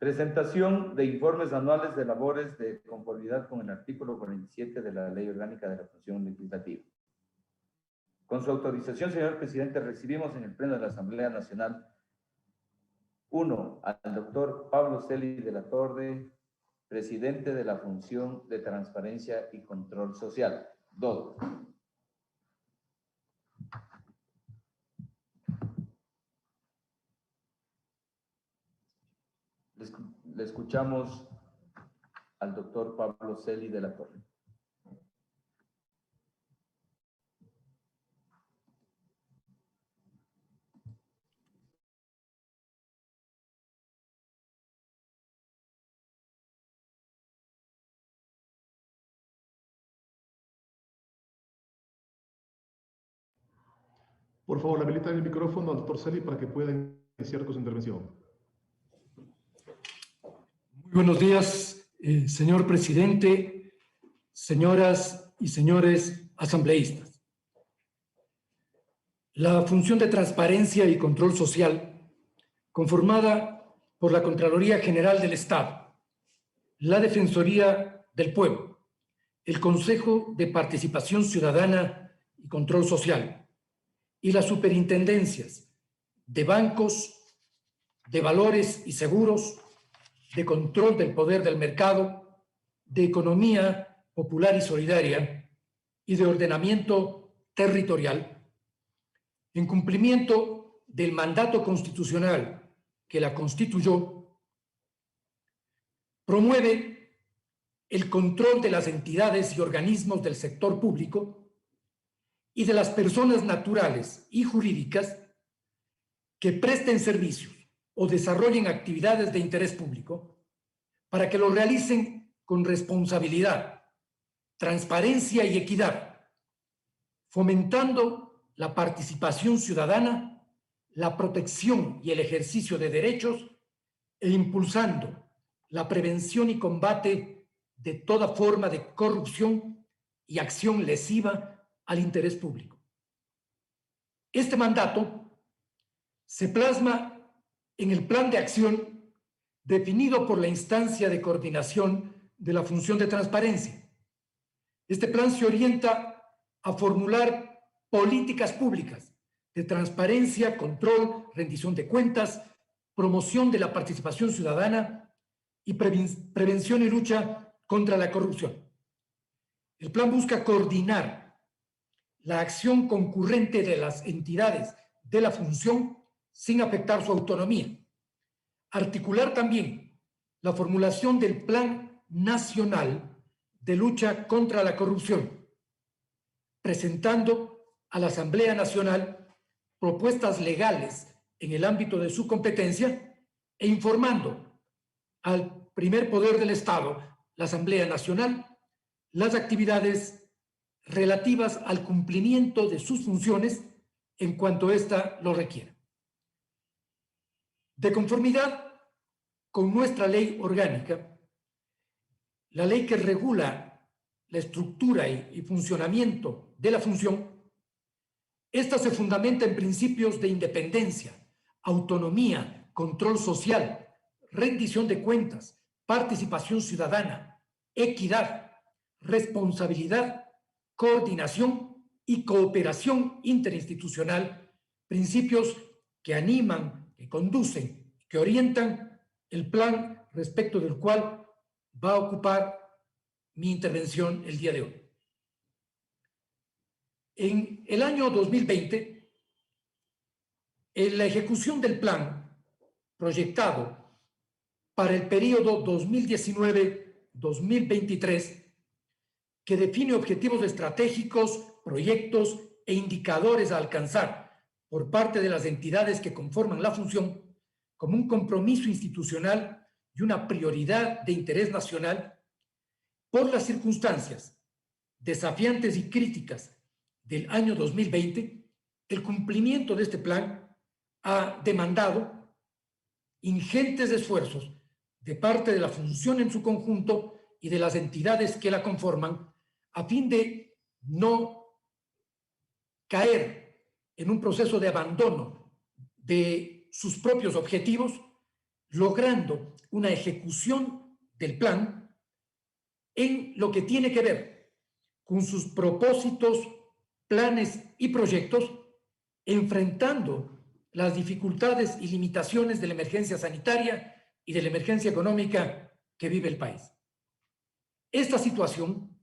Presentación de informes anuales de labores de conformidad con el artículo 47 de la Ley Orgánica de la Función Legislativa. Con su autorización, señor presidente, recibimos en el Pleno de la Asamblea Nacional 1. Al doctor Pablo Celi de la Torre, presidente de la Función de Transparencia y Control Social. 2. Le escuchamos al doctor Pablo Celi de la Torre. Por favor, habilitar el micrófono al doctor Celi para que pueda iniciar con su intervención. Muy buenos días, señor presidente, señoras y señores asambleístas. La Función de Transparencia y Control Social, conformada por la Contraloría General del Estado, la Defensoría del Pueblo, el Consejo de Participación Ciudadana y Control Social, y las superintendencias de bancos, de valores y seguros, de control del poder del mercado, de economía popular y solidaria y de ordenamiento territorial, en cumplimiento del mandato constitucional que la constituyó, promueve el control de las entidades y organismos del sector público y de las personas naturales y jurídicas que presten servicios o desarrollen actividades de interés público para que lo realicen con responsabilidad, transparencia y equidad, fomentando la participación ciudadana, la protección y el ejercicio de derechos e impulsando la prevención y combate de toda forma de corrupción y acción lesiva al interés público. Este mandato se plasma en el plan de acción definido por la instancia de coordinación de la Función de Transparencia. Este plan se orienta a formular políticas públicas de transparencia, control, rendición de cuentas, promoción de la participación ciudadana y prevención y lucha contra la corrupción. El plan busca coordinar la acción concurrente de las entidades de la función sin afectar su autonomía. Articular también la formulación del Plan Nacional de Lucha contra la Corrupción, presentando a la Asamblea Nacional propuestas legales en el ámbito de su competencia e informando al primer poder del Estado, la Asamblea Nacional, las actividades relativas al cumplimiento de sus funciones en cuanto ésta lo requiera. De conformidad con nuestra ley orgánica, la ley que regula la estructura y funcionamiento de la función, esta se fundamenta en principios de independencia, autonomía, control social, rendición de cuentas, participación ciudadana, equidad, responsabilidad, coordinación y cooperación interinstitucional, principios que animan, que conducen, que orientan el plan respecto del cual va a ocupar mi intervención el día de hoy. En el año 2020, en la ejecución del plan proyectado para el periodo 2019-2023, que define objetivos estratégicos, proyectos e indicadores a alcanzar por parte de las entidades que conforman la función como un compromiso institucional y una prioridad de interés nacional. Por las circunstancias desafiantes y críticas del año 2020, el cumplimiento de este plan ha demandado ingentes esfuerzos de parte de la función en su conjunto y de las entidades que la conforman, a fin de no caer en un proceso de abandono de sus propios objetivos logrando una ejecución del plan en lo que tiene que ver con sus propósitos, planes y proyectos, enfrentando las dificultades y limitaciones de la emergencia sanitaria y de la emergencia económica que vive el país. Esta situación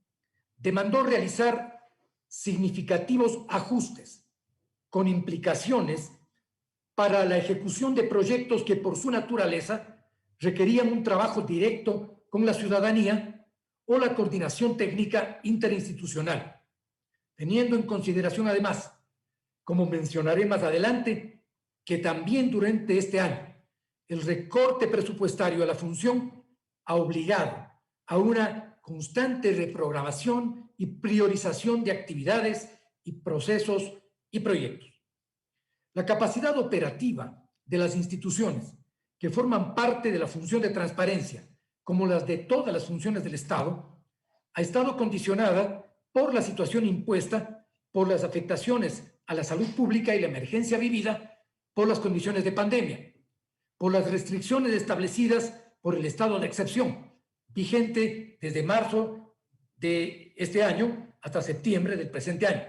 demandó realizar significativos ajustes con implicaciones para la ejecución de proyectos que por su naturaleza requerían un trabajo directo con la ciudadanía o la coordinación técnica interinstitucional, teniendo en consideración además, como mencionaré más adelante, que también durante este año el recorte presupuestario a la función ha obligado a una constante reprogramación y priorización de actividades y procesos y proyectos. La capacidad operativa de las instituciones que forman parte de la función de transparencia, como las de todas las funciones del Estado, ha estado condicionada por la situación impuesta, por las afectaciones a la salud pública y la emergencia vivida por las condiciones de pandemia, por las restricciones establecidas por el estado de excepción, vigente desde marzo de este año hasta septiembre del presente año,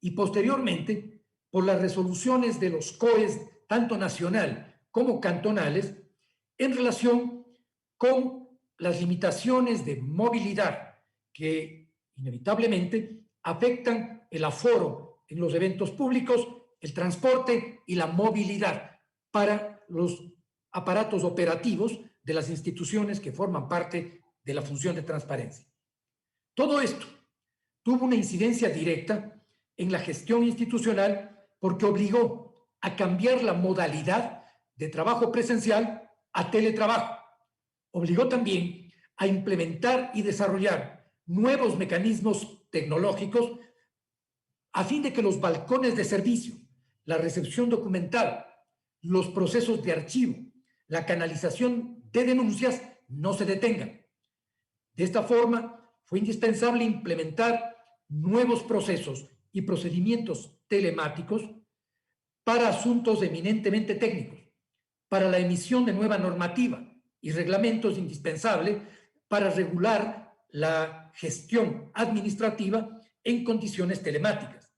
y posteriormente por las resoluciones de los COEs, tanto nacional como cantonales, en relación con las limitaciones de movilidad que inevitablemente afectan el aforo en los eventos públicos, el transporte y la movilidad para los aparatos operativos de las instituciones que forman parte de la función de transparencia. Todo esto tuvo una incidencia directa en la gestión institucional porque obligó a cambiar la modalidad de trabajo presencial a teletrabajo. Obligó también a implementar y desarrollar nuevos mecanismos tecnológicos a fin de que los balcones de servicio, la recepción documental, los procesos de archivo, la canalización de denuncias no se detengan. De esta forma, fue indispensable implementar nuevos procesos y procedimientos telemáticos para asuntos eminentemente técnicos, para la emisión de nueva normativa y reglamentos indispensables para regular la gestión administrativa en condiciones telemáticas.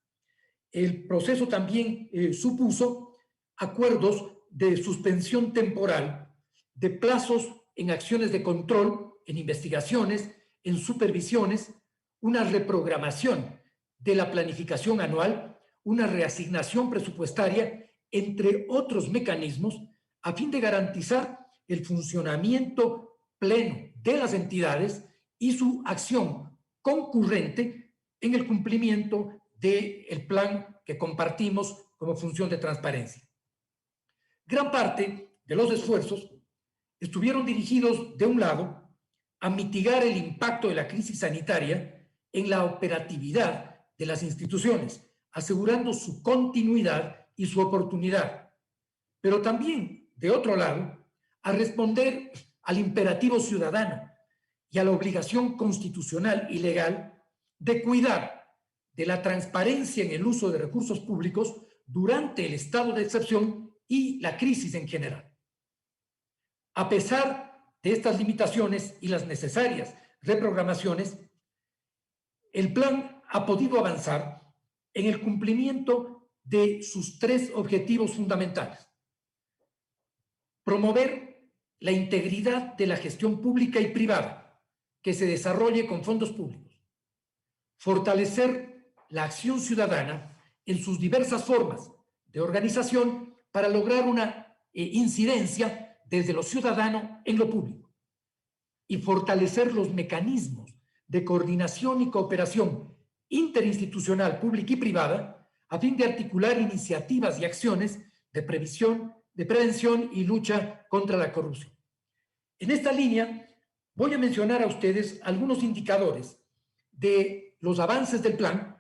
El proceso también supuso acuerdos de suspensión temporal de plazos en acciones de control, en investigaciones, en supervisiones, una reprogramación de la planificación anual, una reasignación presupuestaria, entre otros mecanismos, a fin de garantizar el funcionamiento pleno de las entidades y su acción concurrente en el cumplimiento del plan que compartimos como función de transparencia. Gran parte de los esfuerzos estuvieron dirigidos, de un lado, a mitigar el impacto de la crisis sanitaria en la operatividad de las instituciones, asegurando su continuidad y su oportunidad, pero también, de otro lado, a responder al imperativo ciudadano y a la obligación constitucional y legal de cuidar de la transparencia en el uso de recursos públicos durante el estado de excepción y la crisis en general. A pesar de estas limitaciones y las necesarias reprogramaciones, el plan ha podido avanzar en el cumplimiento de sus tres objetivos fundamentales: promover la integridad de la gestión pública y privada que se desarrolle con fondos públicos, fortalecer la acción ciudadana en sus diversas formas de organización para lograr una incidencia desde lo ciudadano en lo público, y fortalecer los mecanismos de coordinación y cooperación interinstitucional pública y privada a fin de articular iniciativas y acciones de prevención y lucha contra la corrupción. En esta línea voy a mencionar a ustedes algunos indicadores de los avances del plan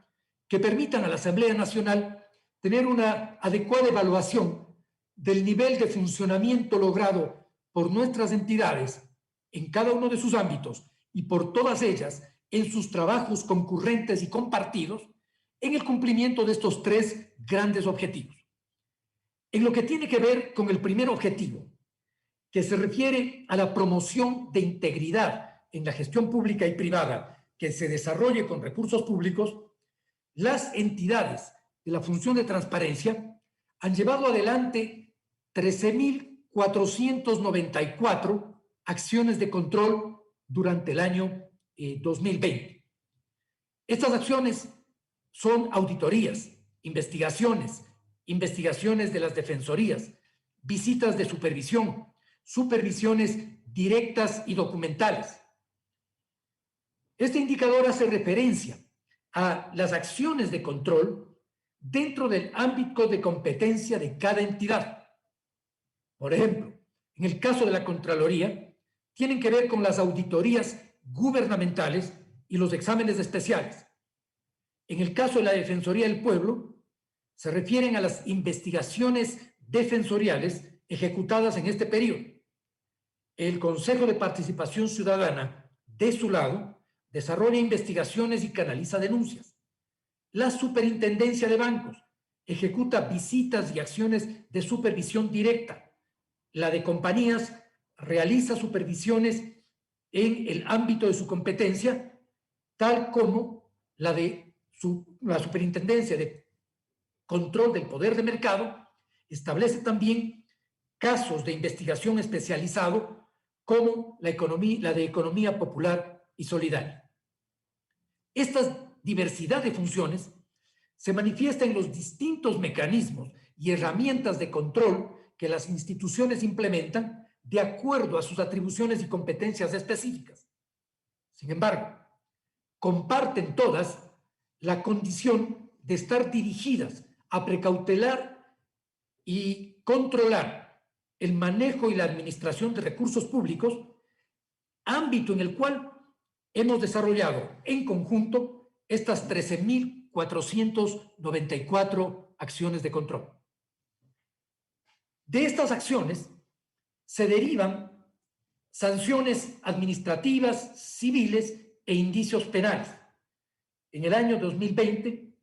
que permitan a la Asamblea Nacional tener una adecuada evaluación del nivel de funcionamiento logrado por nuestras entidades en cada uno de sus ámbitos y por todas ellas en sus trabajos concurrentes y compartidos en el cumplimiento de estos tres grandes objetivos. En lo que tiene que ver con el primer objetivo, que se refiere a la promoción de integridad en la gestión pública y privada que se desarrolle con recursos públicos, las entidades de la función de transparencia han llevado adelante 13.494 acciones de control durante el año 2020. Estas acciones son auditorías, investigaciones de las defensorías, visitas de supervisión, supervisiones directas y documentales. Este indicador hace referencia a las acciones de control dentro del ámbito de competencia de cada entidad. Por ejemplo, en el caso de la Contraloría, tienen que ver con las auditorías gubernamentales y los exámenes especiales. En el caso de la Defensoría del Pueblo, se refieren a las investigaciones defensoriales ejecutadas en este periodo. El Consejo de Participación Ciudadana, de su lado, desarrolla investigaciones y canaliza denuncias. La Superintendencia de Bancos ejecuta visitas y acciones de supervisión directa. La de compañías realiza supervisiones en el ámbito de su competencia, tal como la de la Superintendencia de Control del Poder de Mercado establece también casos de investigación especializado como la de economía popular y solidaria. Esta diversidad de funciones se manifiesta en los distintos mecanismos y herramientas de control que las instituciones implementan de acuerdo a sus atribuciones y competencias específicas. Sin embargo, comparten todas la condición de estar dirigidas a precautelar y controlar el manejo y la administración de recursos públicos, ámbito en el cual hemos desarrollado en conjunto estas 13.494 acciones de control. De estas acciones se derivan sanciones administrativas, civiles e indicios penales. En el año 2020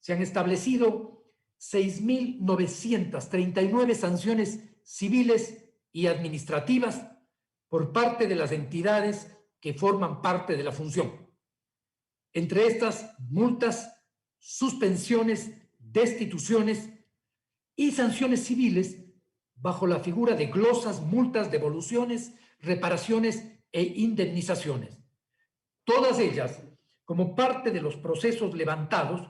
se han establecido 6.939 sanciones civiles y administrativas por parte de las entidades que forman parte de la función. Entre estas, multas, suspensiones, destituciones y sanciones civiles bajo la figura de glosas, multas, devoluciones, reparaciones e indemnizaciones. Todas ellas como parte de los procesos levantados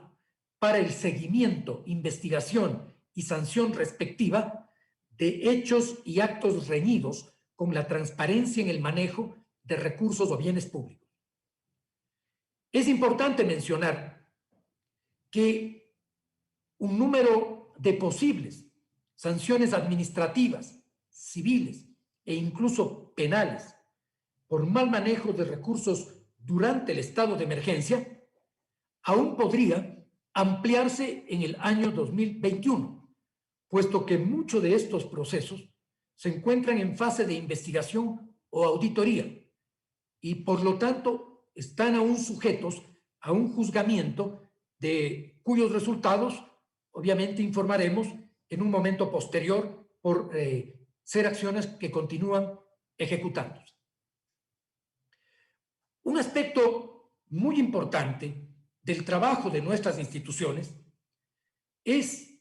para el seguimiento, investigación y sanción respectiva de hechos y actos reñidos con la transparencia en el manejo de recursos o bienes públicos. Es importante mencionar que un número de posibles sanciones administrativas, civiles e incluso penales por mal manejo de recursos durante el estado de emergencia aún podría ampliarse en el año 2021, puesto que muchos de estos procesos se encuentran en fase de investigación o auditoría y por lo tanto están aún sujetos a un juzgamiento de cuyos resultados obviamente informaremos en un momento posterior por ser acciones que continúan ejecutándose. Un aspecto muy importante del trabajo de nuestras instituciones es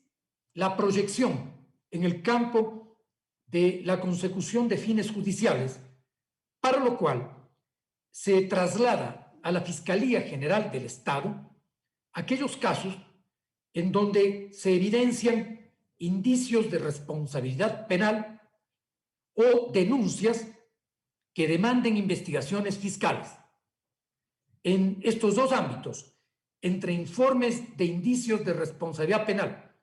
la proyección en el campo de la consecución de fines judiciales, para lo cual se traslada a la Fiscalía General del Estado aquellos casos en donde se evidencian indicios de responsabilidad penal o denuncias que demanden investigaciones fiscales. En estos dos ámbitos, entre informes de indicios de responsabilidad penal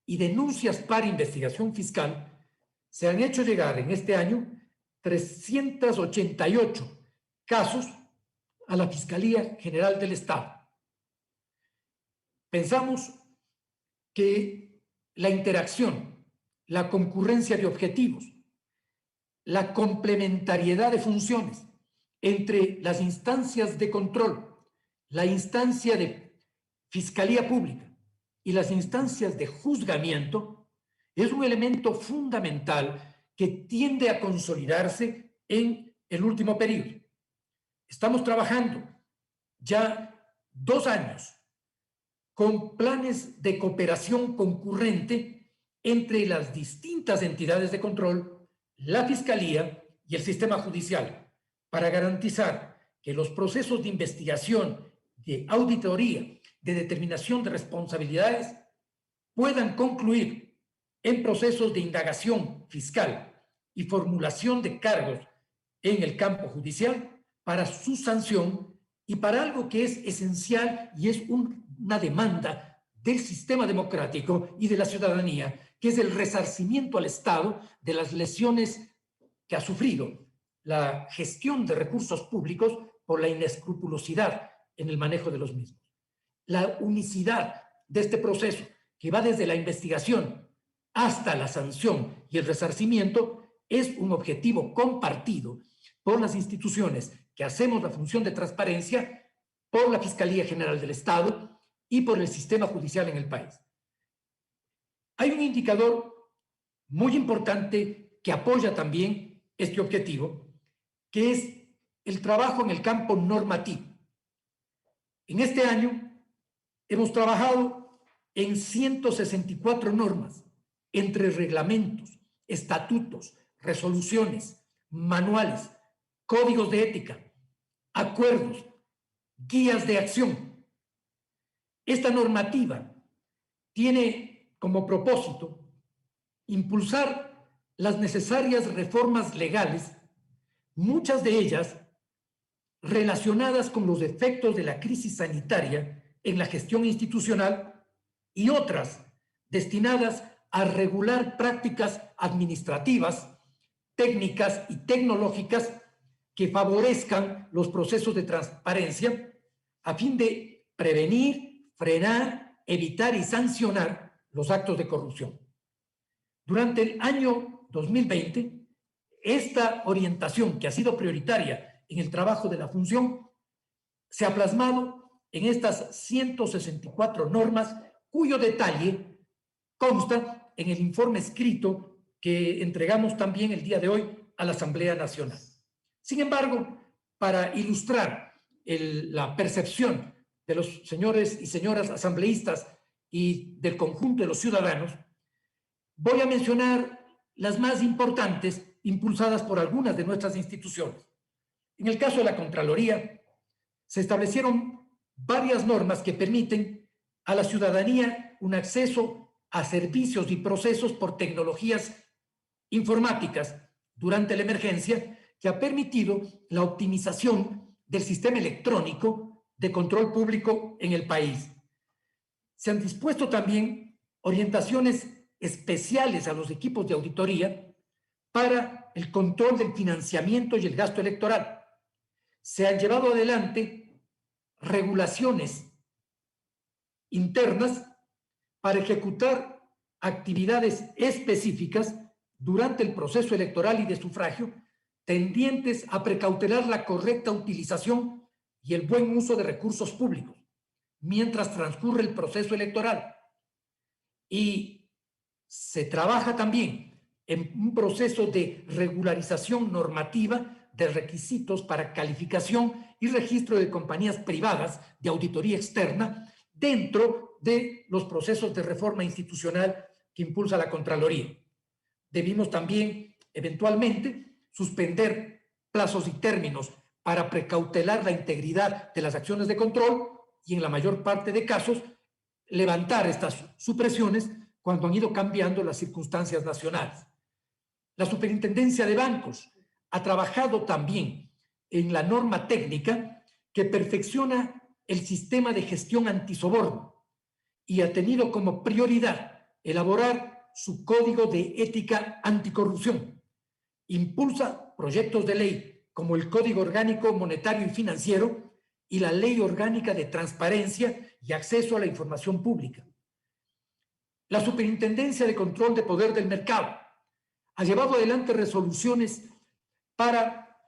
y denuncias para investigación fiscal, se han hecho llegar en este año 388 casos a la Fiscalía General del Estado. Pensamos que la interacción, la concurrencia de objetivos, la complementariedad de funciones entre las instancias de control, la instancia de fiscalía pública y las instancias de juzgamiento es un elemento fundamental que tiende a consolidarse en el último periodo. Estamos trabajando ya 2 años con planes de cooperación concurrente entre las distintas entidades de control, la Fiscalía y el sistema judicial, para garantizar que los procesos de investigación, de auditoría, de determinación de responsabilidades puedan concluir en procesos de indagación fiscal y formulación de cargos en el campo judicial para su sanción y para algo que es esencial y es una demanda del sistema democrático y de la ciudadanía, que es el resarcimiento al Estado de las lesiones que ha sufrido la gestión de recursos públicos por la inescrupulosidad en el manejo de los mismos. La unicidad de este proceso, que va desde la investigación hasta la sanción y el resarcimiento, es un objetivo compartido por las instituciones que hacemos la función de transparencia, por la Fiscalía General del Estado y por el sistema judicial en el país. Hay un indicador muy importante que apoya también este objetivo, que es el trabajo en el campo normativo. En este año hemos trabajado en 164 normas, entre reglamentos, estatutos, resoluciones, manuales, códigos de ética, acuerdos, guías de acción. Esta normativa tiene como propósito impulsar las necesarias reformas legales, muchas de ellas relacionadas con los efectos de la crisis sanitaria en la gestión institucional y otras destinadas a regular prácticas administrativas, técnicas y tecnológicas que favorezcan los procesos de transparencia a fin de prevenir, frenar, evitar y sancionar los actos de corrupción. Durante el año 2020, esta orientación, que ha sido prioritaria en el trabajo de la función, se ha plasmado en estas 164 normas, cuyo detalle consta en el informe escrito que entregamos también el día de hoy a la Asamblea Nacional. Sin embargo, para ilustrar la percepción de los señores y señoras asambleístas y del conjunto de los ciudadanos, voy a mencionar las más importantes impulsadas por algunas de nuestras instituciones. En el caso de la Contraloría, se establecieron varias normas que permiten a la ciudadanía un acceso a servicios y procesos por tecnologías informáticas durante la emergencia, que ha permitido la optimización del sistema electrónico de control público en el país. Se han dispuesto también orientaciones especiales a los equipos de auditoría para el control del financiamiento y el gasto electoral. Se han llevado adelante regulaciones internas para ejecutar actividades específicas durante el proceso electoral y de sufragio, tendientes a precautelar la correcta utilización y el buen uso de recursos públicos mientras transcurre el proceso electoral. Y se trabaja también en un proceso de regularización normativa de requisitos para calificación y registro de compañías privadas de auditoría externa dentro de los procesos de reforma institucional que impulsa la Contraloría. Debimos también, eventualmente, suspender plazos y términos para precautelar la integridad de las acciones de control y, en la mayor parte de casos, levantar estas supresiones cuando han ido cambiando las circunstancias nacionales. La Superintendencia de Bancos ha trabajado también en la norma técnica que perfecciona el sistema de gestión antisoborno y ha tenido como prioridad elaborar su código de ética anticorrupción. Impulsa proyectos de ley como el Código Orgánico Monetario y Financiero y la Ley Orgánica de Transparencia y Acceso a la Información Pública. La Superintendencia de Control de Poder del Mercado ha llevado adelante resoluciones para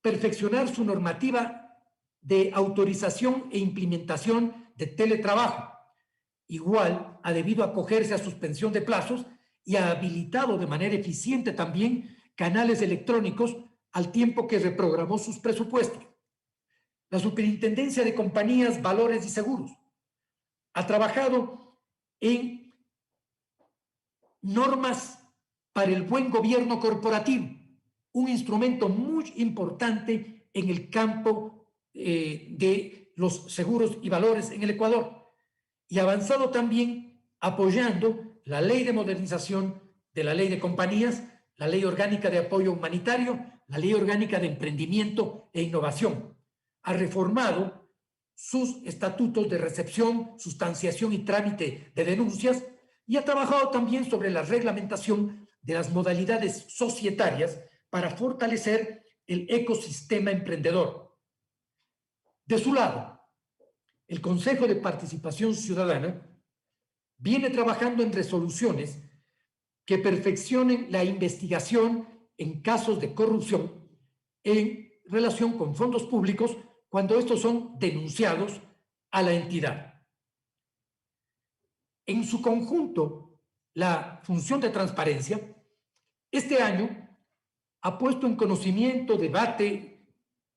perfeccionar su normativa de autorización e implementación de teletrabajo. Igual ha debido acogerse a suspensión de plazos y ha habilitado de manera eficiente también canales electrónicos al tiempo que reprogramó sus presupuestos. La Superintendencia de Compañías, Valores y Seguros ha trabajado en normas para el buen gobierno corporativo, un instrumento muy importante en el campo de los seguros y valores en el Ecuador, y ha avanzado también apoyando la Ley de Modernización de la Ley de Compañías, la Ley Orgánica de Apoyo Humanitario, la Ley Orgánica de Emprendimiento e Innovación. Ha reformado sus estatutos de recepción, sustanciación y trámite de denuncias, y ha trabajado también sobre la reglamentación de las modalidades societarias para fortalecer el ecosistema emprendedor. De su lado, el Consejo de Participación Ciudadana viene trabajando en resoluciones que perfeccionen la investigación en casos de corrupción en relación con fondos públicos cuando estos son denunciados a la entidad. En su conjunto, la función de transparencia este año ha puesto en conocimiento, debate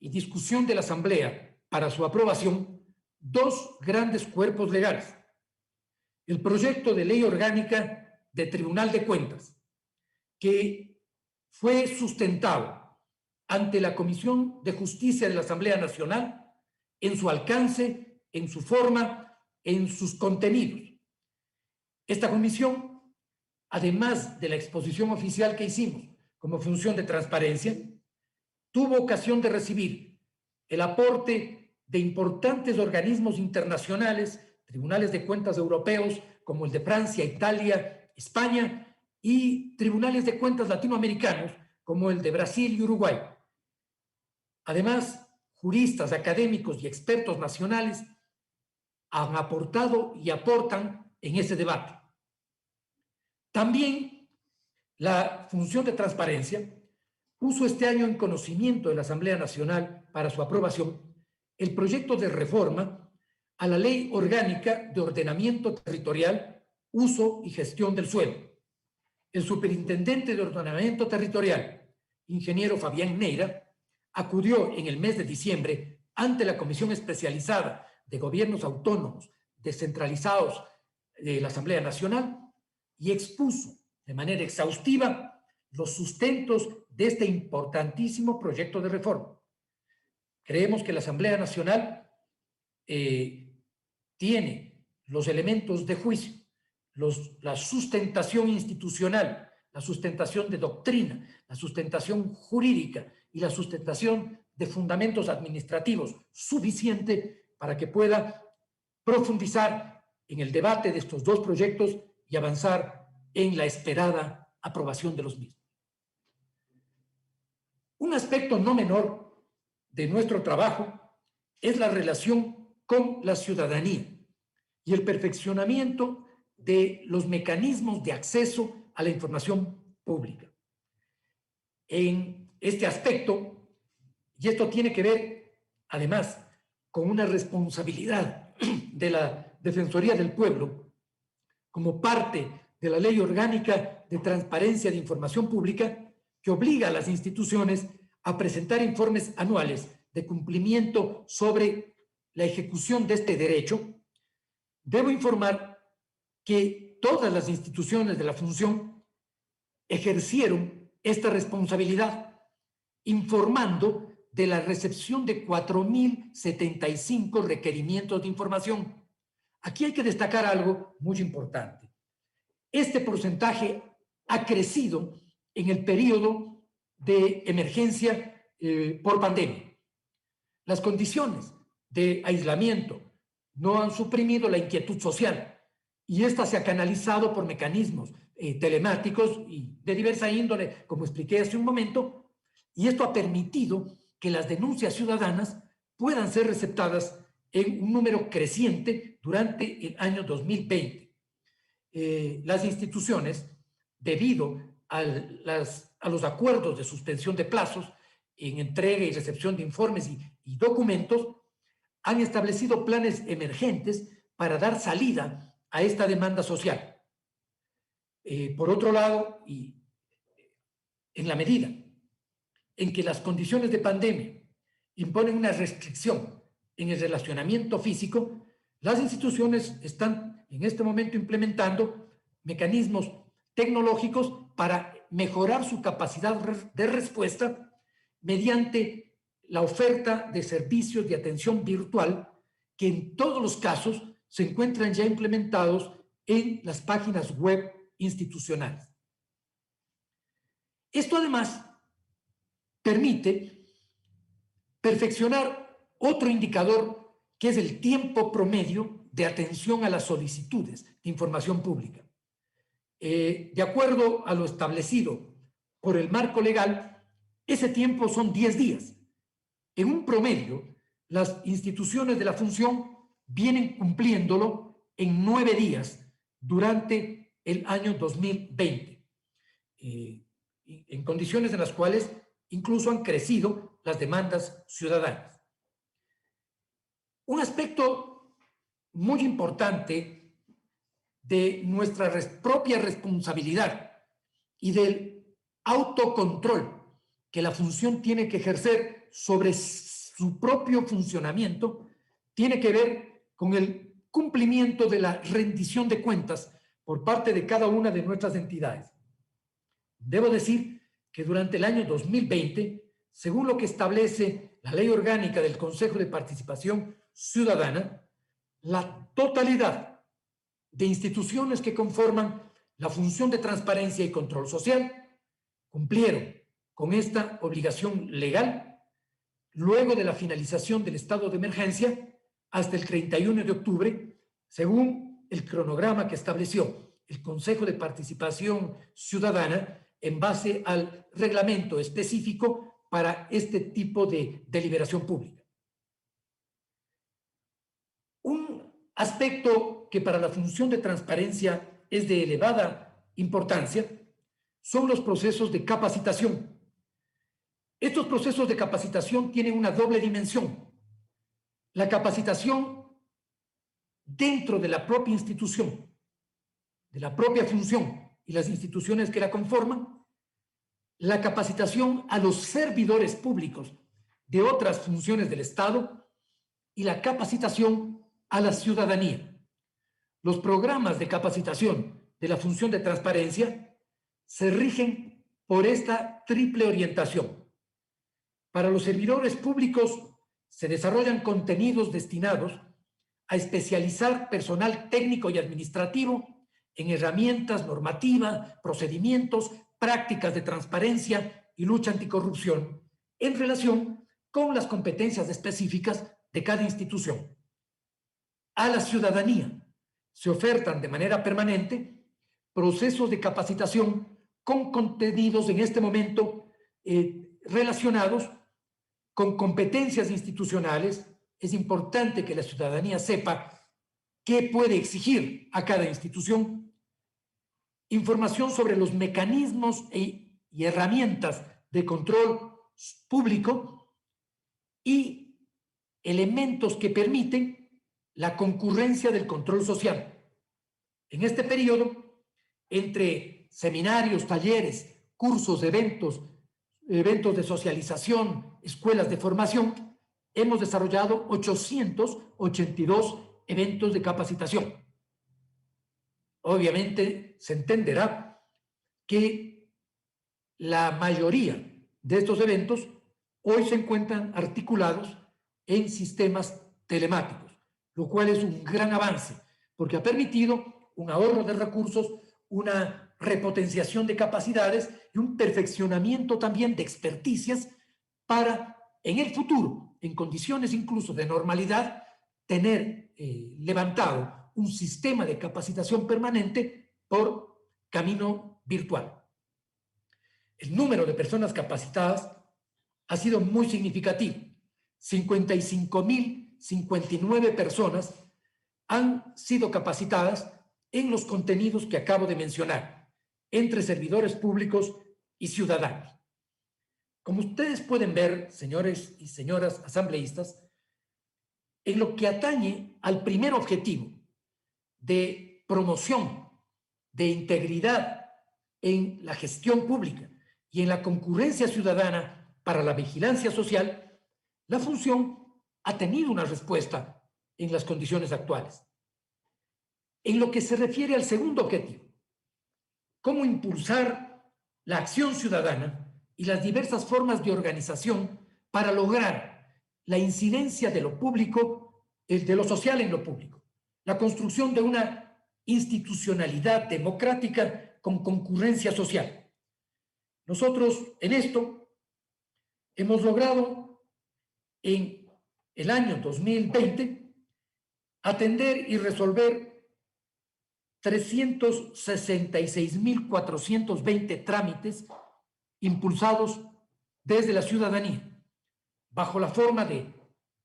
y discusión de la Asamblea para su aprobación dos grandes cuerpos legales. El proyecto de ley orgánica de Tribunal de Cuentas, que fue sustentado ante la Comisión de Justicia de la Asamblea Nacional en su alcance, en su forma, en sus contenidos. Esta comisión, además de la exposición oficial que hicimos como función de transparencia, tuvo ocasión de recibir el aporte de importantes organismos internacionales, tribunales de cuentas europeos como el de Francia, Italia, España, y tribunales de cuentas latinoamericanos como el de Brasil y Uruguay. Además, juristas, académicos y expertos nacionales han aportado y aportan en ese debate. También la función de transparencia puso este año en conocimiento de la Asamblea Nacional para su aprobación el proyecto de reforma a la Ley Orgánica de Ordenamiento Territorial, Uso y Gestión del Suelo. El superintendente de Ordenamiento Territorial, ingeniero Fabián Neira, acudió en el mes de diciembre ante la Comisión Especializada de Gobiernos Autónomos Descentralizados de la Asamblea Nacional y expuso de manera exhaustiva los sustentos de este importantísimo proyecto de reforma. Creemos que la Asamblea Nacional tiene los elementos de juicio, la sustentación institucional, la sustentación de doctrina, la sustentación jurídica y la sustentación de fundamentos administrativos suficiente para que pueda profundizar en el debate de estos dos proyectos y avanzar en la esperada aprobación de los mismos. Un aspecto no menor de nuestro trabajo es la relación con la ciudadanía y el perfeccionamiento de los mecanismos de acceso a la información pública. En este aspecto, y esto tiene que ver además con una responsabilidad de la Defensoría del Pueblo como parte de la Ley Orgánica de Transparencia de Información Pública, que obliga a las instituciones a presentar informes anuales de cumplimiento sobre la ejecución de este derecho, debo informar que todas las instituciones de la función ejercieron esta responsabilidad, informando de la recepción de 4.075 requerimientos de información. Aquí hay que destacar algo muy importante. Este porcentaje ha crecido en el periodo de emergencia por pandemia. Las condiciones de aislamiento no han suprimido la inquietud social y esta se ha canalizado por mecanismos telemáticos y de diversa índole, como expliqué hace un momento, y esto ha permitido que las denuncias ciudadanas puedan ser receptadas en un número creciente durante el año 2020. Las instituciones, debido a los acuerdos de suspensión de plazos en entrega y recepción de informes y documentos, han establecido planes emergentes para dar salida a esta demanda social. Por otro lado, y en la medida en que las condiciones de pandemia imponen una restricción en el relacionamiento físico, las instituciones están en este momento implementando mecanismos tecnológicos para mejorar su capacidad de respuesta mediante la oferta de servicios de atención virtual que en todos los casos se encuentran ya implementados en las páginas web institucionales. Esto además permite perfeccionar otro indicador que es el tiempo promedio de atención a las solicitudes de información pública. De acuerdo a lo establecido por el marco legal, ese tiempo son 10 días. En un promedio, las instituciones de la función vienen cumpliéndolo en 9 días durante el año 2020, en condiciones en las cuales incluso han crecido las demandas ciudadanas. Un aspecto muy importante de nuestra propia responsabilidad y del autocontrol que la función tiene que ejercer sobre su propio funcionamiento tiene que ver con el cumplimiento de la rendición de cuentas por parte de cada una de nuestras entidades. Debo decir que durante el año 2020, según lo que establece la Ley Orgánica del Consejo de Participación Ciudadana, la totalidad de instituciones que conforman la función de transparencia y control social cumplieron con esta obligación legal luego de la finalización del estado de emergencia hasta el 31 de octubre, según el cronograma que estableció el Consejo de Participación Ciudadana en base al reglamento específico para este tipo de deliberación pública. Un aspecto que para la función de transparencia es de elevada importancia son los procesos de capacitación. Estos procesos de capacitación tienen una doble dimensión. La capacitación dentro de la propia institución, de la propia función y las instituciones que la conforman, la capacitación a los servidores públicos de otras funciones del Estado y la capacitación a la ciudadanía. Los programas de capacitación de la función de transparencia se rigen por esta triple orientación. Para los servidores públicos se desarrollan contenidos destinados a especializar personal técnico y administrativo en herramientas, normativa, procedimientos, prácticas de transparencia y lucha anticorrupción en relación con las competencias específicas de cada institución. A la ciudadanía se ofertan de manera permanente procesos de capacitación con contenidos en este momento relacionados con competencias institucionales. Es importante que la ciudadanía sepa qué puede exigir a cada institución, información sobre los mecanismos y herramientas de control público y elementos que permiten la concurrencia del control social. En este periodo, entre seminarios, talleres, cursos, eventos de socialización, escuelas de formación, hemos desarrollado 882 eventos de capacitación. Obviamente se entenderá que la mayoría de estos eventos hoy se encuentran articulados en sistemas telemáticos, lo cual es un gran avance porque ha permitido un ahorro de recursos, una repotenciación de capacidades y un perfeccionamiento también de experticias para en el futuro, en condiciones incluso de normalidad, tener levantado un sistema de capacitación permanente por camino virtual. El número de personas capacitadas ha sido muy significativo. 55.059 personas han sido capacitadas en los contenidos que acabo de mencionar, entre servidores públicos y ciudadanos. Como ustedes pueden ver, señores y señoras asambleístas, en lo que atañe al primer objetivo de promoción de integridad en la gestión pública y en la concurrencia ciudadana para la vigilancia social, la función ha tenido una respuesta en las condiciones actuales. En lo que se refiere al segundo objetivo, cómo impulsar la acción ciudadana y las diversas formas de organización para lograr la incidencia de lo público, de lo social en lo público, la construcción de una institucionalidad democrática con concurrencia social. Nosotros en esto hemos logrado en el año 2020 atender y resolver 366.420 trámites impulsados desde la ciudadanía, bajo la forma de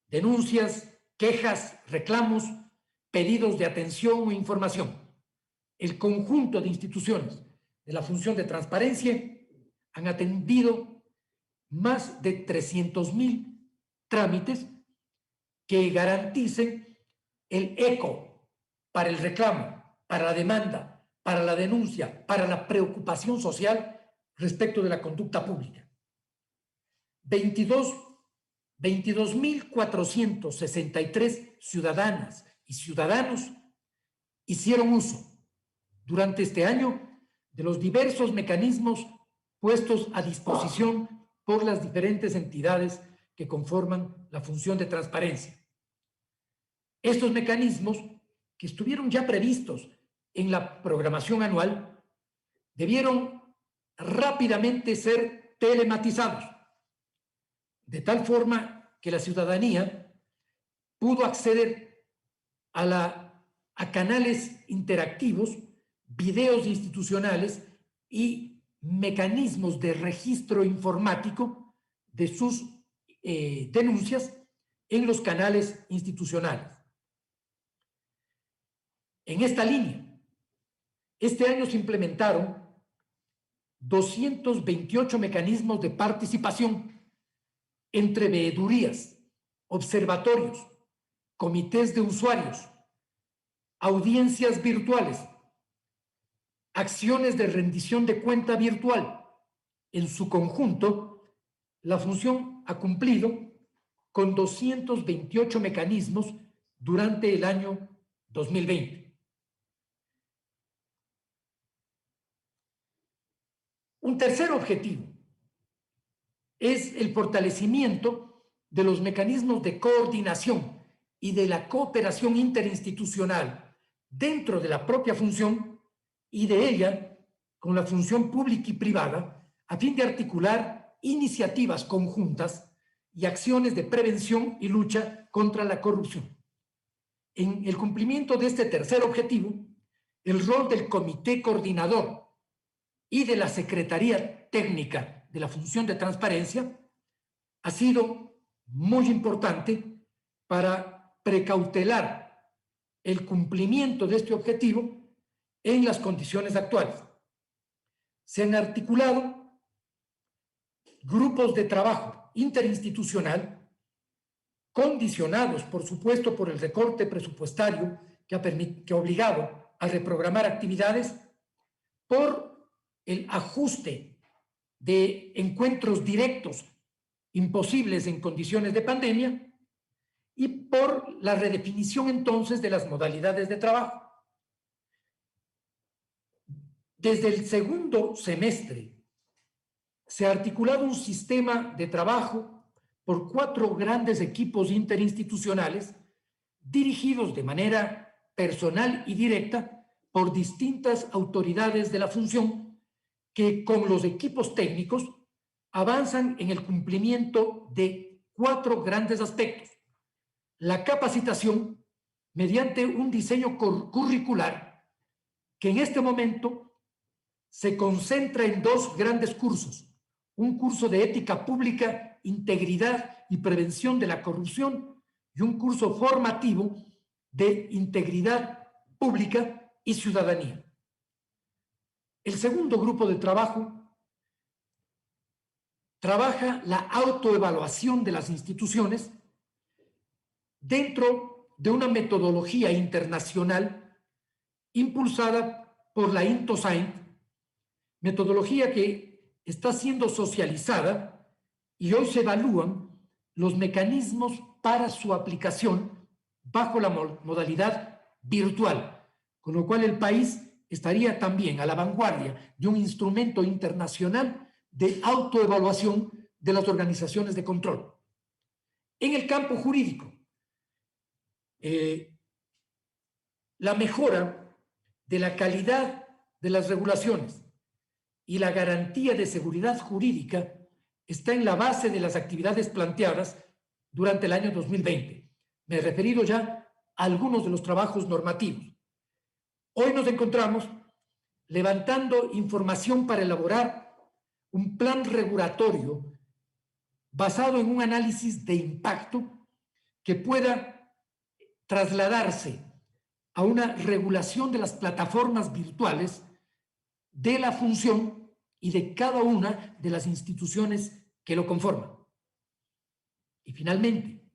denuncias, quejas, reclamos, pedidos de atención o información. El conjunto de instituciones de la función de transparencia han atendido más de 300.000 trámites que garanticen el eco para el reclamo, para la demanda, para la denuncia, para la preocupación social respecto de la conducta pública. 22.463 ciudadanas y ciudadanos hicieron uso durante este año de los diversos mecanismos puestos a disposición por las diferentes entidades que conforman la función de transparencia. Estos mecanismos, que estuvieron ya previstos en la programación anual, debieron rápidamente ser telematizados, de tal forma que la ciudadanía pudo acceder a canales interactivos, videos institucionales y mecanismos de registro informático de sus denuncias en los canales institucionales. En esta línea, este año se implementaron 228 mecanismos de participación entre veedurías, observatorios, comités de usuarios, audiencias virtuales, acciones de rendición de cuenta virtual. En su conjunto, la función ha cumplido con 228 mecanismos durante el año 2020. Un tercer objetivo es el fortalecimiento de los mecanismos de coordinación y de la cooperación interinstitucional dentro de la propia función y de ella con la función pública y privada a fin de articular iniciativas conjuntas y acciones de prevención y lucha contra la corrupción. En el cumplimiento de este tercer objetivo, el rol del comité coordinador y de la Secretaría Técnica de la Función de Transparencia ha sido muy importante para precautelar el cumplimiento de este objetivo en las condiciones actuales. Se han articulado grupos de trabajo interinstitucional condicionados, por supuesto, por el recorte presupuestario que ha obligado a reprogramar actividades, por el ajuste de encuentros directos imposibles en condiciones de pandemia y por la redefinición entonces de las modalidades de trabajo. Desde el segundo semestre se ha articulado un sistema de trabajo por 4 grandes equipos interinstitucionales dirigidos de manera personal y directa por distintas autoridades de la función que con los equipos técnicos avanzan en el cumplimiento de 4 grandes aspectos. La capacitación mediante un diseño curricular que en este momento se concentra en 2 grandes cursos. Un curso de ética pública, integridad y prevención de la corrupción y un curso formativo de integridad pública y ciudadanía. El segundo grupo de trabajo trabaja la autoevaluación de las instituciones dentro de una metodología internacional impulsada por la INTOSAINT, metodología que está siendo socializada y hoy se evalúan los mecanismos para su aplicación bajo la modalidad virtual, con lo cual el país estaría también a la vanguardia de un instrumento internacional de autoevaluación de las organizaciones de control. En el campo jurídico, la mejora de la calidad de las regulaciones y la garantía de seguridad jurídica está en la base de las actividades planteadas durante el año 2020. Me he referido ya a algunos de los trabajos normativos. Hoy nos encontramos levantando información para elaborar un plan regulatorio basado en un análisis de impacto que pueda trasladarse a una regulación de las plataformas virtuales, de la función y de cada una de las instituciones que lo conforman. Y finalmente,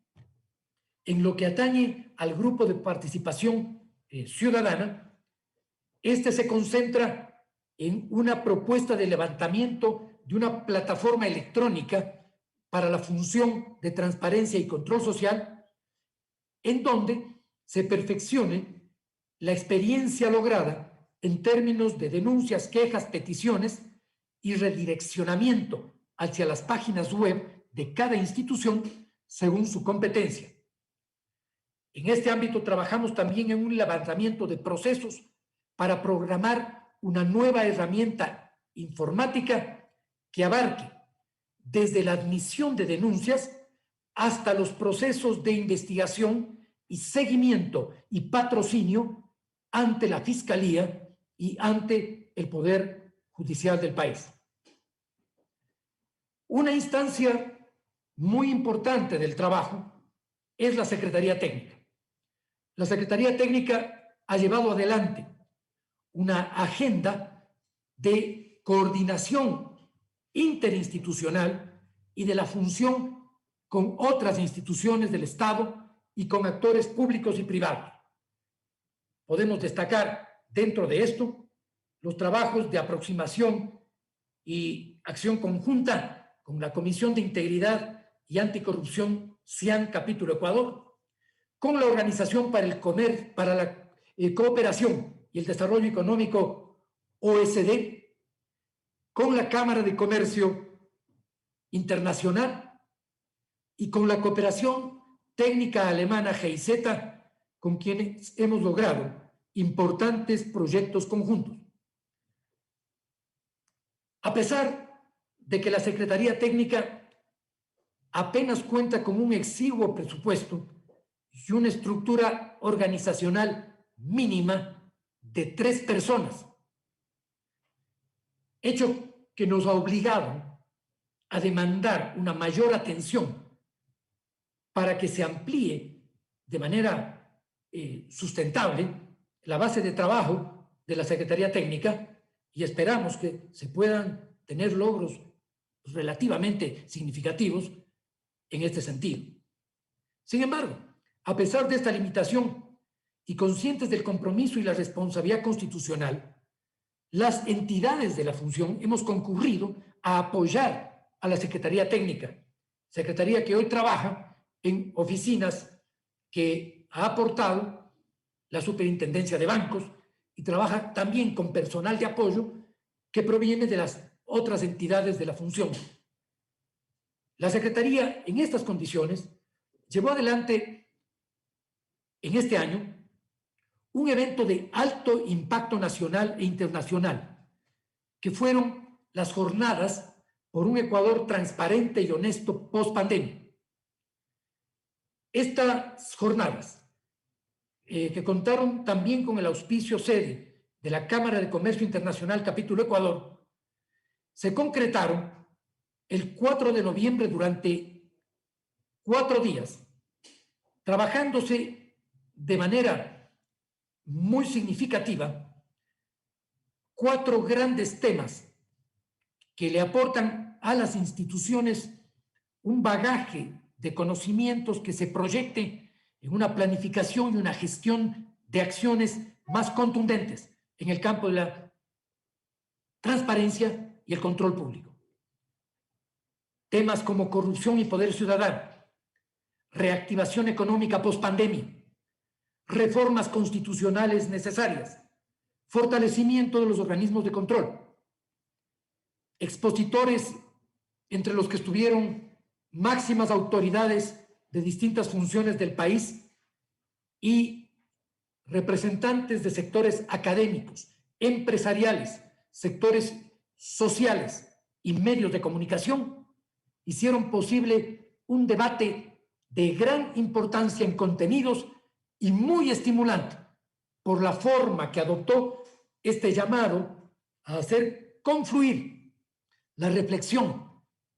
en lo que atañe al grupo de participación ciudadana, este se concentra en una propuesta de levantamiento de una plataforma electrónica para la función de transparencia y control social, en donde se perfeccione la experiencia lograda en términos de denuncias, quejas, peticiones y redireccionamiento hacia las páginas web de cada institución según su competencia. En este ámbito trabajamos también en un levantamiento de procesos para programar una nueva herramienta informática que abarque desde la admisión de denuncias hasta los procesos de investigación y seguimiento y patrocinio ante la Fiscalía y ante el Poder Judicial del país. Una instancia muy importante del trabajo es la Secretaría Técnica. La Secretaría Técnica ha llevado adelante una agenda de coordinación interinstitucional y de la función con otras instituciones del Estado y con actores públicos y privados. Podemos destacar dentro de esto los trabajos de aproximación y acción conjunta con la Comisión de Integridad y Anticorrupción CIAN Capítulo Ecuador, con la Organización para la Cooperación y el Desarrollo Económico OSD, con la Cámara de Comercio Internacional y con la Cooperación Técnica Alemana GIZ, con quienes hemos logrado importantes proyectos conjuntos. A pesar de que la Secretaría Técnica apenas cuenta con un exiguo presupuesto y una estructura organizacional mínima de 3 personas, hecho que nos ha obligado a demandar una mayor atención para que se amplíe de manera sustentable la base de trabajo de la Secretaría Técnica, y esperamos que se puedan tener logros relativamente significativos en este sentido. Sin embargo, a pesar de esta limitación y conscientes del compromiso y la responsabilidad constitucional, las entidades de la función hemos concurrido a apoyar a la Secretaría Técnica, secretaría que hoy trabaja en oficinas que ha aportado la Superintendencia de Bancos y trabaja también con personal de apoyo que proviene de las otras entidades de la función. La Secretaría, en estas condiciones, llevó adelante en este año un evento de alto impacto nacional e internacional, que fueron las jornadas por un Ecuador transparente y honesto post-pandemia. Estas jornadas, que contaron también con el auspicio sede de la Cámara de Comercio Internacional Capítulo Ecuador, se concretaron el 4 de noviembre durante 4 días, trabajándose de manera muy significativa 4 grandes temas que le aportan a las instituciones un bagaje de conocimientos que se proyecte en una planificación y una gestión de acciones más contundentes en el campo de la transparencia y el control público. temas como corrupción y poder ciudadano, reactivación económica post-pandemia, reformas constitucionales necesarias, fortalecimiento de los organismos de control. Expositores entre los que estuvieron máximas autoridades de distintas funciones del país y representantes de sectores académicos, empresariales, sectores sociales y medios de comunicación, hicieron posible un debate de gran importancia en contenidos y muy estimulante por la forma que adoptó este llamado a hacer confluir la reflexión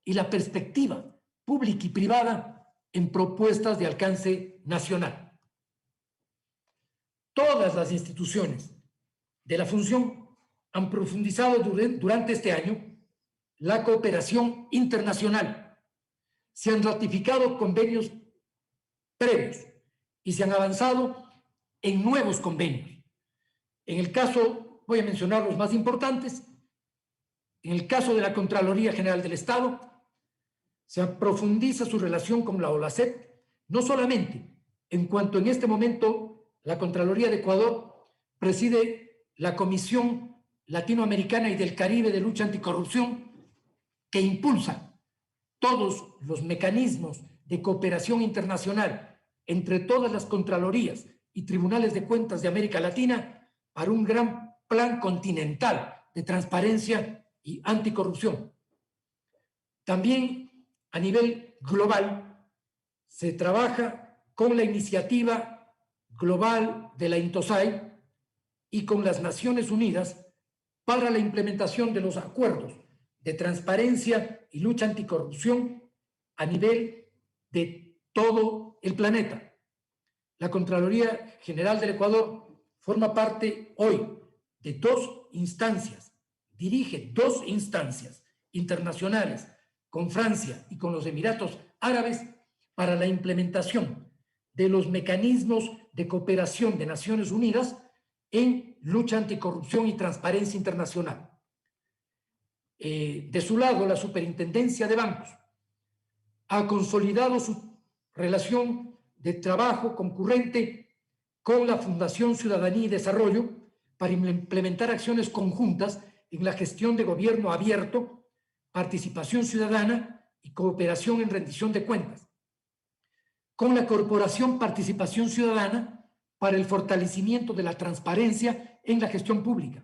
y la perspectiva pública y privada en propuestas de alcance nacional. Todas las instituciones de la función han profundizado durante este año la cooperación internacional. Se han ratificado convenios previos y se han avanzado en nuevos convenios. En el caso, voy a mencionar los más importantes, en el caso de la Contraloría General del Estado, se profundiza su relación con la OLACEP, no solamente en cuanto en este momento la Contraloría de Ecuador preside la Comisión Latinoamericana y del Caribe de Lucha Anticorrupción, que impulsa todos los mecanismos de cooperación internacional entre todas las Contralorías y Tribunales de Cuentas de América Latina para un gran plan continental de transparencia y anticorrupción. También a nivel global se trabaja con la iniciativa global de la INTOSAI y con las Naciones Unidas para la implementación de los acuerdos de transparencia y lucha anticorrupción a nivel de todo el planeta. La Contraloría General del Ecuador forma parte hoy de dos instancias, dirige dos instancias internacionales con Francia y con los Emiratos Árabes para la implementación de los mecanismos de cooperación de Naciones Unidas en lucha anticorrupción y transparencia internacional. De su lado, la Superintendencia de Bancos ha consolidado su relación de trabajo concurrente con la Fundación Ciudadanía y Desarrollo para implementar acciones conjuntas en la gestión de gobierno abierto, participación ciudadana y cooperación en rendición de cuentas. Con la Corporación Participación Ciudadana para el fortalecimiento de la transparencia en la gestión pública.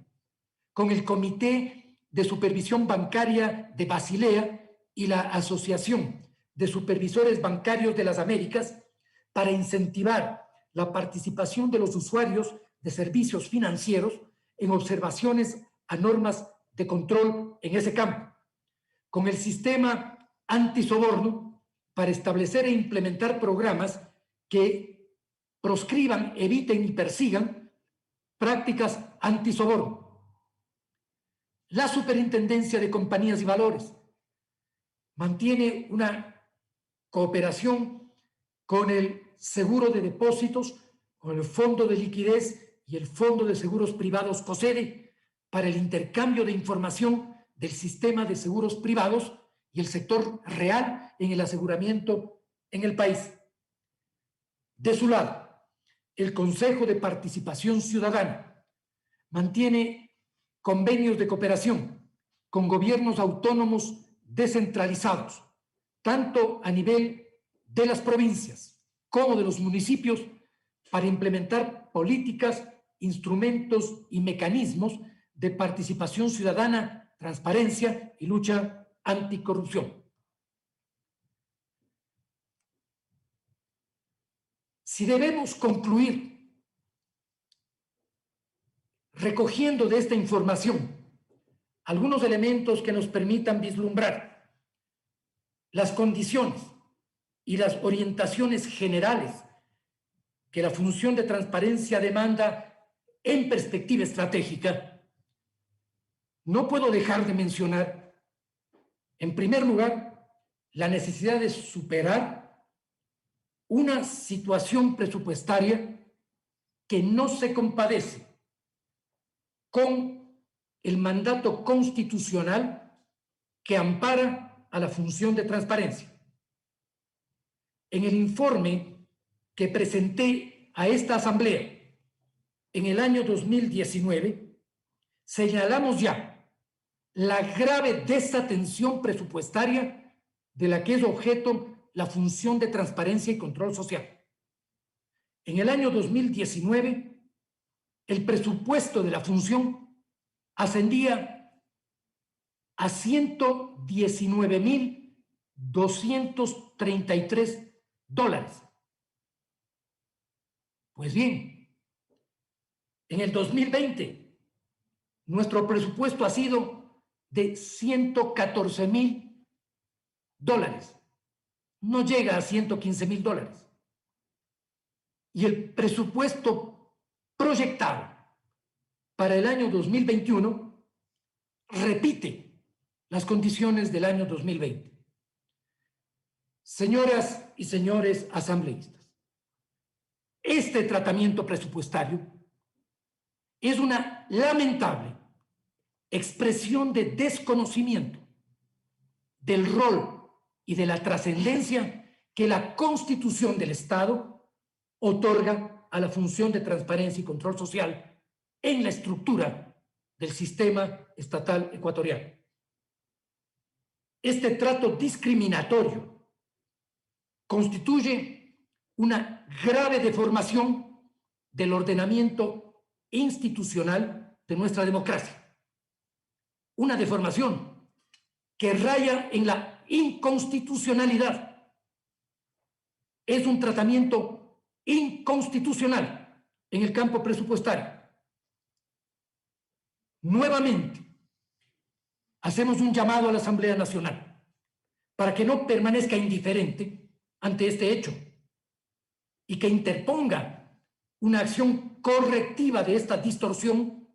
Con el Comité de Supervisión Bancaria de Basilea y la Asociación de Supervisores Bancarios de las Américas para incentivar la participación de los usuarios de servicios financieros en observaciones a normas de control en ese campo. Con el sistema antisoborno para establecer e implementar programas que proscriban, eviten y persigan prácticas antisoborno. La Superintendencia de Compañías y Valores mantiene una cooperación con el Seguro de Depósitos, con el Fondo de Liquidez y el Fondo de Seguros Privados COSEDE para el intercambio de información del sistema de seguros privados y el sector real en el aseguramiento en el país. De su lado, el Consejo de Participación Ciudadana mantiene convenios de cooperación con gobiernos autónomos descentralizados, tanto a nivel de las provincias como de los municipios, para implementar políticas, instrumentos y mecanismos de participación ciudadana, transparencia y lucha anticorrupción. Si debemos concluir recogiendo de esta información algunos elementos que nos permitan vislumbrar las condiciones y las orientaciones generales que la función de transparencia demanda en perspectiva estratégica, no puedo dejar de mencionar, en primer lugar, la necesidad de superar una situación presupuestaria que no se compadece con el mandato constitucional que ampara a la función de transparencia. En el informe que presenté a esta Asamblea en el año 2019, señalamos ya la grave desatención presupuestaria de la que es objeto la función de transparencia y control social. En el año 2019, el presupuesto de la función ascendía a $119.233. Pues bien, en el 2020, nuestro presupuesto ha sido de $114.000. No llega a $115.000. Y el presupuesto proyectado para el año 2021 repite las condiciones del año 2020. Señoras y señores asambleístas, este tratamiento presupuestario es una lamentable expresión de desconocimiento del rol y de la trascendencia que la Constitución del Estado otorga a la función de transparencia y control social en la estructura del sistema estatal ecuatoriano. Este trato discriminatorio constituye una grave deformación del ordenamiento institucional de nuestra democracia. Una deformación que raya en la inconstitucionalidad. Es un tratamiento inconstitucional en el campo presupuestario. Nuevamente, hacemos un llamado a la Asamblea Nacional para que no permanezca indiferente ante este hecho y que interponga una acción correctiva de esta distorsión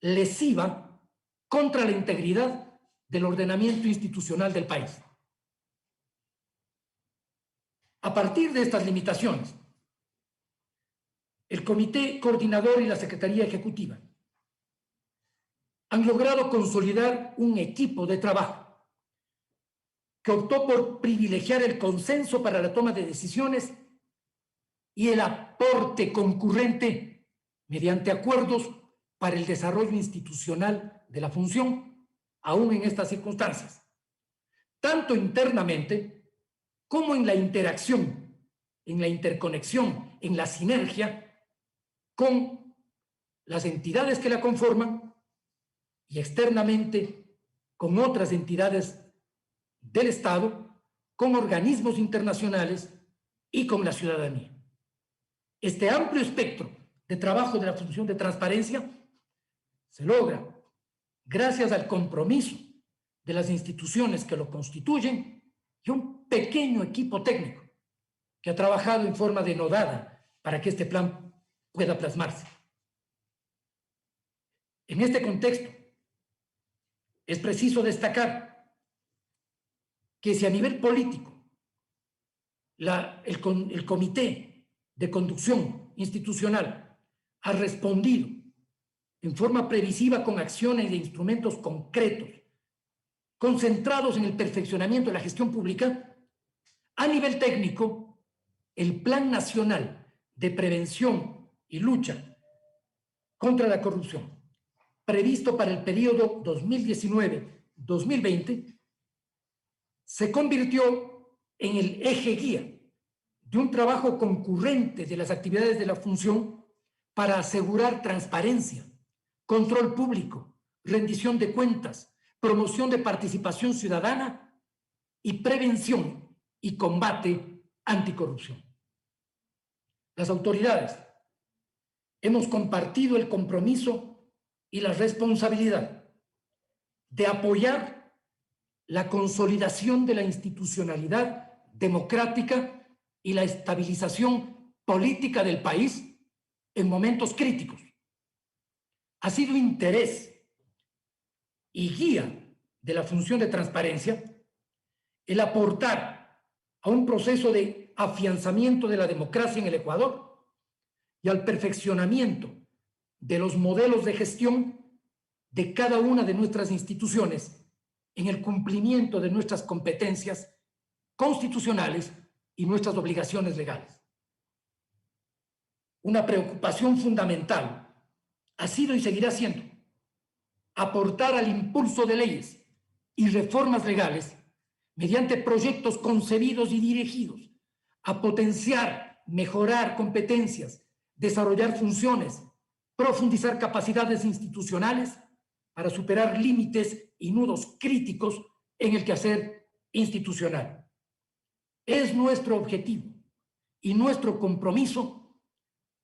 lesiva contra la integridad del ordenamiento institucional del país. A partir de estas limitaciones, el Comité Coordinador y la Secretaría Ejecutiva han logrado consolidar un equipo de trabajo que optó por privilegiar el consenso para la toma de decisiones y el aporte concurrente mediante acuerdos para el desarrollo institucional de la función, aún en estas circunstancias, tanto internamente como en la interacción, en la interconexión, en la sinergia con las entidades que la conforman y externamente con otras entidades del Estado, con organismos internacionales y con la ciudadanía. Este amplio espectro de trabajo de la función de transparencia se logra gracias al compromiso de las instituciones que lo constituyen y un pequeño equipo técnico que ha trabajado en forma denodada para que este plan pueda plasmarse. En este contexto, es preciso destacar que si a nivel político el Comité de Conducción Institucional ha respondido en forma previsiva con acciones e instrumentos concretos, concentrados en el perfeccionamiento de la gestión pública, a nivel técnico, el Plan Nacional de Prevención y Lucha contra la Corrupción, previsto para el periodo 2019-2020, se convirtió en el eje guía de un trabajo concurrente de las actividades de la función para asegurar transparencia, control público, rendición de cuentas, promoción de participación ciudadana y prevención y combate anticorrupción. Las autoridades hemos compartido el compromiso y la responsabilidad de apoyar la consolidación de la institucionalidad democrática y la estabilización política del país en momentos críticos. Ha sido interés y guía de la función de transparencia el aportar a un proceso de afianzamiento de la democracia en el Ecuador y al perfeccionamiento de los modelos de gestión de cada una de nuestras instituciones en el cumplimiento de nuestras competencias constitucionales y nuestras obligaciones legales. Una preocupación fundamental ha sido y seguirá siendo aportar al impulso de leyes y reformas legales mediante proyectos concebidos y dirigidos a potenciar, mejorar competencias, desarrollar funciones, profundizar capacidades institucionales para superar límites y nudos críticos en el quehacer institucional. Es nuestro objetivo y nuestro compromiso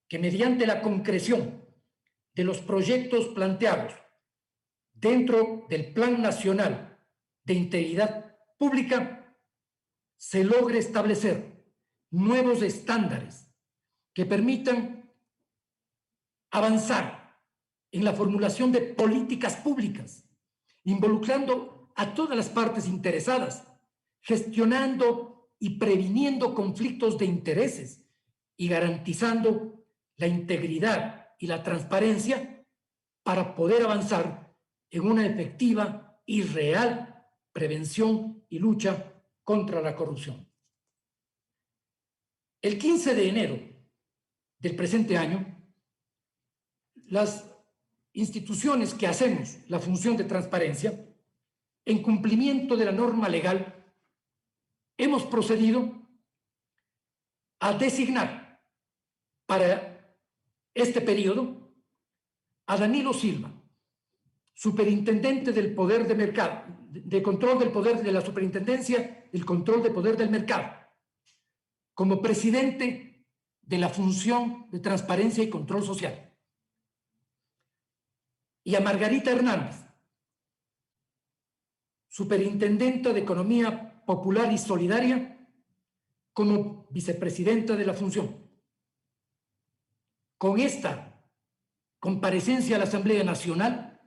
que mediante la concreción de los proyectos planteados dentro del Plan Nacional de Integridad Pública se logre establecer nuevos estándares que permitan avanzar en la formulación de políticas públicas, involucrando a todas las partes interesadas, gestionando y previniendo conflictos de intereses y garantizando la integridad y la transparencia para poder avanzar en una efectiva y real prevención y lucha contra la corrupción. El 15 de enero del presente año, las instituciones que hacemos la función de transparencia, en cumplimiento de la norma legal, hemos procedido a designar para este periodo a Danilo Silva, superintendente del poder de mercado, de control del poder de la superintendencia del control de poder del mercado, como presidente de la función de transparencia y control social. Y a Margarita Hernández, superintendenta de Economía Popular y Solidaria, como vicepresidenta de la función. Con esta comparecencia a la Asamblea Nacional,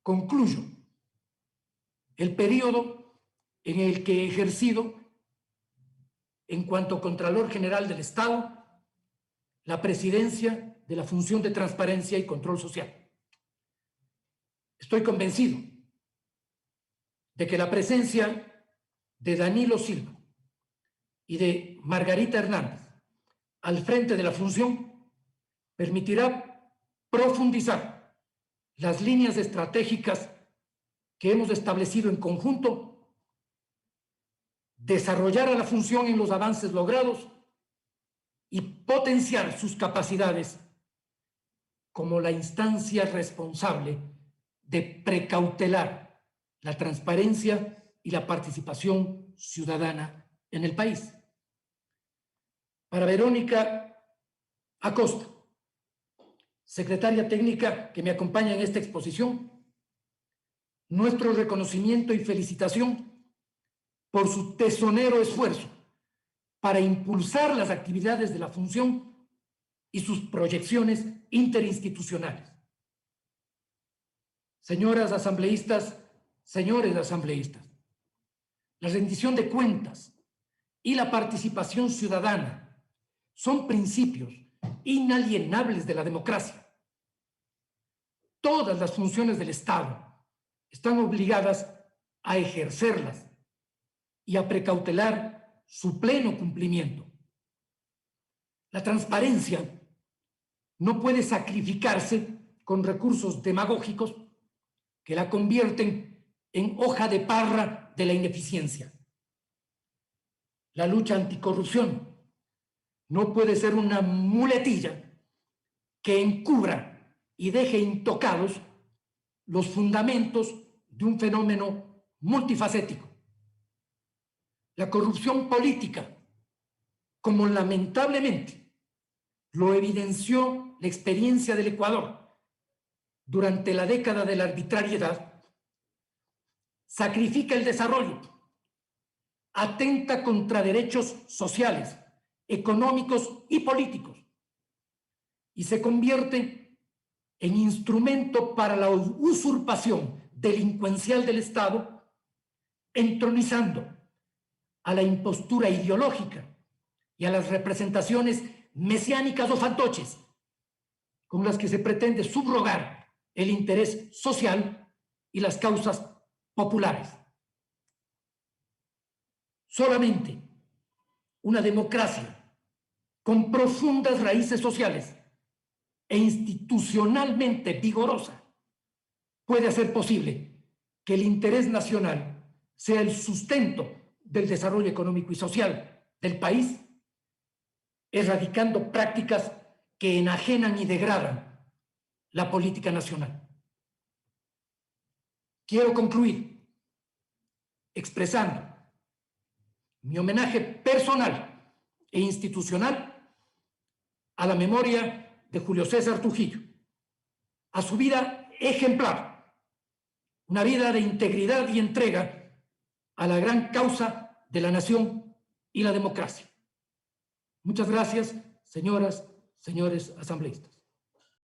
concluyo el periodo en el que he ejercido, en cuanto a Contralor General del Estado, la presidencia de la función de transparencia y control social. Estoy convencido de que la presencia de Danilo Silva y de Margarita Hernández al frente de la función permitirá profundizar las líneas estratégicas que hemos establecido en conjunto, desarrollar a la función en los avances logrados y potenciar sus capacidades como la instancia responsable de precautelar la transparencia y la participación ciudadana en el país. Para Verónica Acosta, secretaria técnica que me acompaña en esta exposición, nuestro reconocimiento y felicitación por su tesonero esfuerzo para impulsar las actividades de la función y sus proyecciones interinstitucionales. Señoras asambleístas, señores asambleístas, la rendición de cuentas y la participación ciudadana son principios inalienables de la democracia. Todas las funciones del Estado están obligadas a ejercerlas y a precautelar su pleno cumplimiento. La transparencia no puede sacrificarse con recursos demagógicos que la convierten en hoja de parra de la ineficiencia. La lucha anticorrupción no puede ser una muletilla que encubra y deje intocados los fundamentos de un fenómeno multifacético. La corrupción política, como lamentablemente lo evidenció la experiencia del Ecuador durante la década de la arbitrariedad, sacrifica el desarrollo, atenta contra derechos sociales, económicos y políticos, y se convierte en instrumento para la usurpación delincuencial del Estado, entronizando a la impostura ideológica y a las representaciones mesiánicas o fantoches con las que se pretende subrogar el interés social y las causas populares. Solamente una democracia con profundas raíces sociales e institucionalmente vigorosa puede hacer posible que el interés nacional sea el sustento del desarrollo económico y social del país, erradicando prácticas que enajenan y degradan la política nacional. Quiero concluir expresando mi homenaje personal e institucional a la memoria de Julio César Trujillo, a su vida ejemplar, una vida de integridad y entrega a la gran causa de la nación y la democracia. Muchas gracias, señoras, señores asambleístas.